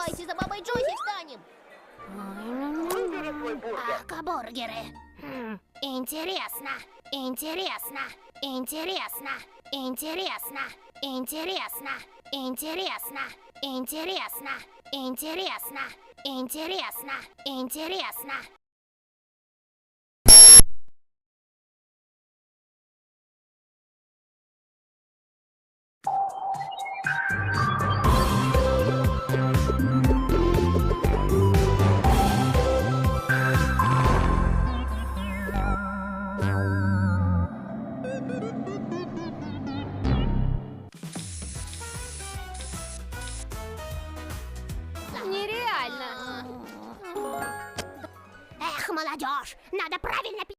Давайте за бабой Джойси встанем. Выбери свой бургер. Ах, бургеры. Интересно, интересно, интересно, интересно, интересно, интересно, интересно, интересно, интересно, интересно. Нереально. Эх, молодежь, надо правильно пить.